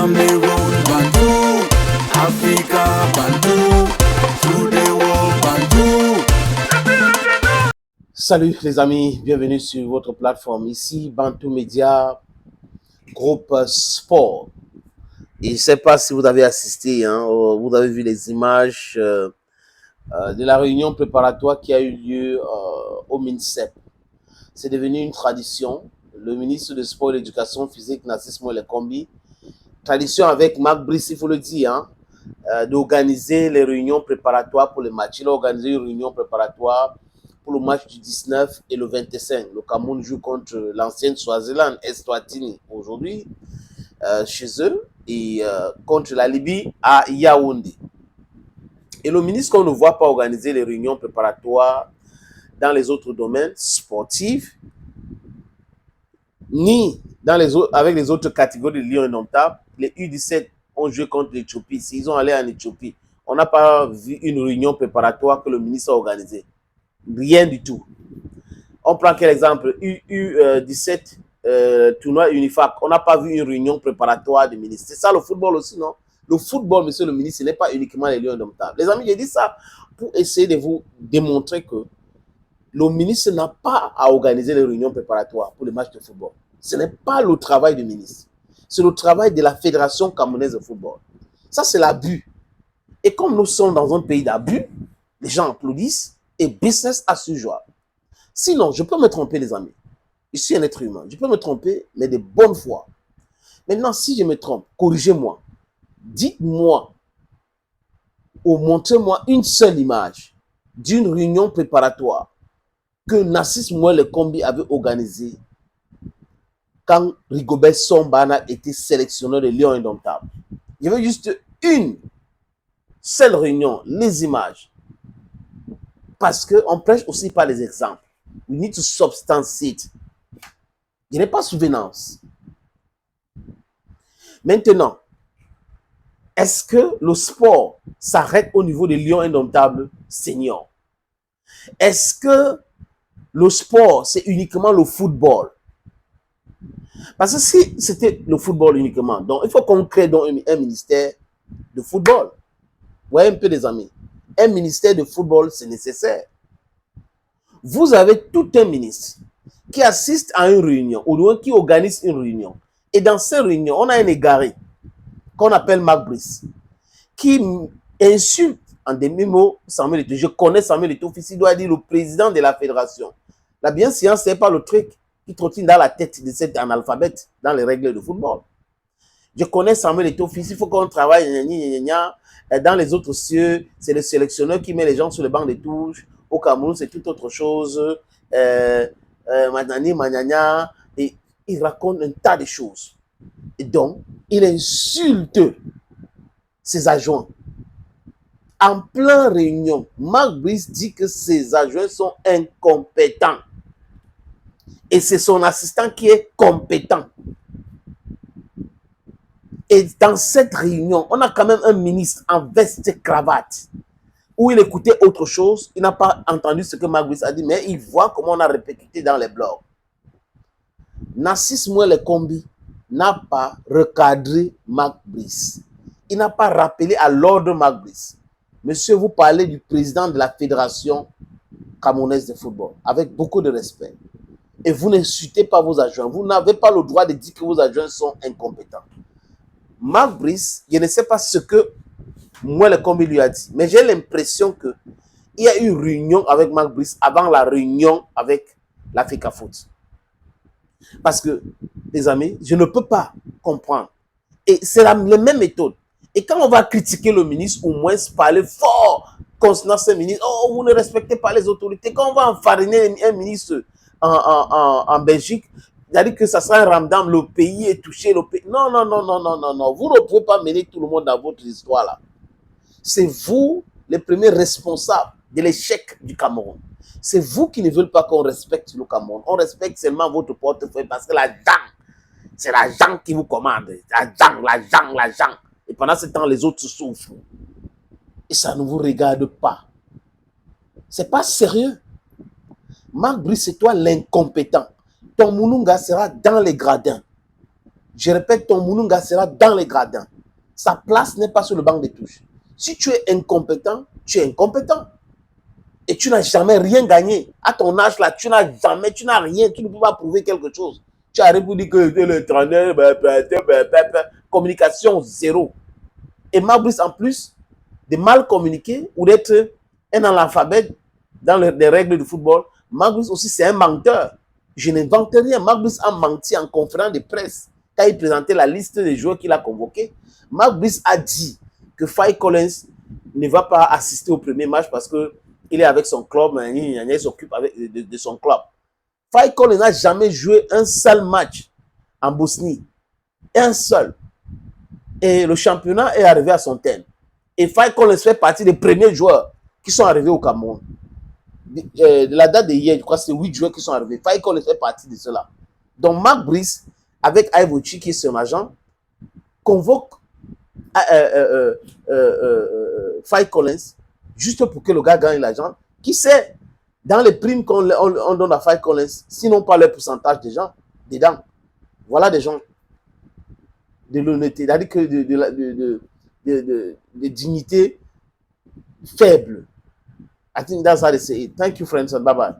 Cameroon, Bantou, Africa, Bantou, through the world, Bantou. Salut les amis, bienvenue sur votre plateforme. Ici, Bantou Média, groupe sport. Et je ne sais pas si vous avez assisté, vous avez vu les images de la réunion préparatoire qui a eu lieu au MINSEP. C'est devenu une tradition. Le ministre de Sport et l'Éducation physique, Narcisse Moelle Kombi, tradition avec Marc Brice, il faut le dire, d'organiser les réunions préparatoires pour les matchs. Il a organisé une réunion préparatoire pour le match du 19 et le 25. Le Cameroun joue contre l'ancienne Swaziland, Eswatini, aujourd'hui, chez eux, et contre la Libye à Yaoundé. Et le ministre, qu'on ne voit pas organiser les réunions préparatoires dans les autres domaines sportifs, ni dans les autres, avec les autres catégories de Lions indomptables. Les U17 ont joué contre l'Éthiopie. S'ils ont allé en Éthiopie, on n'a pas vu une réunion préparatoire que le ministre a organisée. Rien du tout. On prend quel exemple? U17, tournoi Unifac. On n'a pas vu une réunion préparatoire du ministre. C'est ça le football aussi, non? Le football, monsieur le ministre, ce n'est pas uniquement les Lions indomptables. Les amis, j'ai dit ça pour essayer de vous démontrer que le ministre n'a pas à organiser les réunions préparatoires pour les matchs de football. Ce n'est pas le travail du ministre. C'est le travail de la Fédération camerounaise de football. Ça, c'est l'abus. Et comme nous sommes dans un pays d'abus, les gens applaudissent et business as usual. Sinon, je peux me tromper, les amis. Je suis un être humain. Je peux me tromper, mais de bonne foi. Maintenant, si je me trompe, corrigez-moi. Dites-moi ou montrez-moi une seule image d'une réunion préparatoire que Narcisse Moelle Kombi avait organisée quand Rigobert Song était sélectionneur de Lions indomptables. Il y avait juste une seule réunion, les images. Parce qu'on prêche aussi par les exemples. We need to substantiate. Il n'est pas souvenance. Maintenant, est-ce que le sport s'arrête au niveau des Lions indomptables seniors? Est-ce que le sport, c'est uniquement le football? Parce que si c'était le football uniquement, donc il faut qu'on crée donc un ministère de football. Vous voyez un peu, les amis. Un ministère de football, c'est nécessaire. Vous avez tout un ministre qui assiste à une réunion, ou bien qui organise une réunion. Et dans ces réunions, on a un égaré qu'on appelle Marc Brice, qui insulte en demi-mot Samuel Eto'o. Je connais Samuel Eto'o, il doit dire le président de la fédération. La bienséance, ce n'est pas le truc qui trottine dans la tête de cet analphabète dans les règles de football. Je connais Samuel Eto'o, il faut qu'on travaille dans les autres cieux. C'est le sélectionneur qui met les gens sur le banc de touche. Au Cameroun, c'est toute autre chose. Manani, Manania, et il raconte un tas de choses. Et donc, il insulte ses adjoints. En pleine réunion, Marc Brice dit que ses adjoints sont incompétents. Et c'est son assistant qui est compétent. Et dans cette réunion, on a quand même un ministre en veste et cravate, où il écoutait autre chose. Il n'a pas entendu ce que Marc Brice a dit, mais il voit comment on a répercuté dans les blogs. Narcisse Moelle Kombi n'a pas recadré Marc Brice. Il n'a pas rappelé à l'ordre Marc Brice. Monsieur, vous parlez du président de la Fédération camerounaise de football, avec beaucoup de respect. Et vous n'insultez pas vos adjoints. Vous n'avez pas le droit de dire que vos adjoints sont incompétents. Marc Brice, je ne sais pas ce que Moelle Kombi lui a dit, mais j'ai l'impression qu'il y a eu une réunion avec Marc Brice avant la réunion avec l'Africa Foot. Parce que, les amis, je ne peux pas comprendre. Et c'est la même méthode. Et quand on va critiquer le ministre, au moins parler fort concernant ce ministre, oh, vous ne respectez pas les autorités. Quand on va enfariner un ministre en Belgique, c'est-à-dire que ça sera un ramadan, le pays est touché. Non, non, non, non, non, non, non. Vous ne pouvez pas mener tout le monde dans votre histoire là. C'est vous les premiers responsables de l'échec du Cameroun. C'est vous qui ne voulez pas qu'on respecte le Cameroun. On respecte seulement votre portefeuille parce que l'argent, c'est l'argent qui vous commande. L'argent, l'argent, l'argent. Et pendant ce temps, les autres souffrent. Et ça ne vous regarde pas. C'est pas sérieux. Marc Brice, c'est toi l'incompétent. Ton Moununga sera dans les gradins. Je répète, ton Moununga sera dans les gradins. Sa place n'est pas sur le banc de touche. Si tu es incompétent, tu es incompétent. Et tu n'as jamais rien gagné. À ton âge là, tu n'as rien, tu ne peux pas prouver quelque chose. Tu arrives pour dire que le traîneur, communication zéro. Et Mabrice, en plus de mal communiquer ou d'être un analphabète dans les règles du football, Mabrice aussi, c'est un menteur. Je n'invente rien. Mabrice a menti en conférence de presse quand il présentait la liste des joueurs qu'il a convoqués. Mabrice a dit que Faye Collins ne va pas assister au premier match parce qu'il est avec son club, il s'occupe de son club. Faye Collins n'a jamais joué un seul match en Bosnie. Un seul. Et le championnat est arrivé à son terme. Et Faye Collins fait partie des premiers joueurs qui sont arrivés au Cameroun. De la date de hier, je crois que c'est 8 joueurs qui sont arrivés. Faye Collins fait partie de cela. Donc Marc Brice, avec Ivochi qui est son agent, convoque Faye Collins juste pour que le gars gagne l'argent. Qui sait, dans les primes qu'on donne à Faye Collins, sinon pas le pourcentage des gens dedans. Voilà des gens de l'honnêteté, c'est-à-dire que de dignité faible. I think that's how they say it. Thank you, friends, and bye-bye.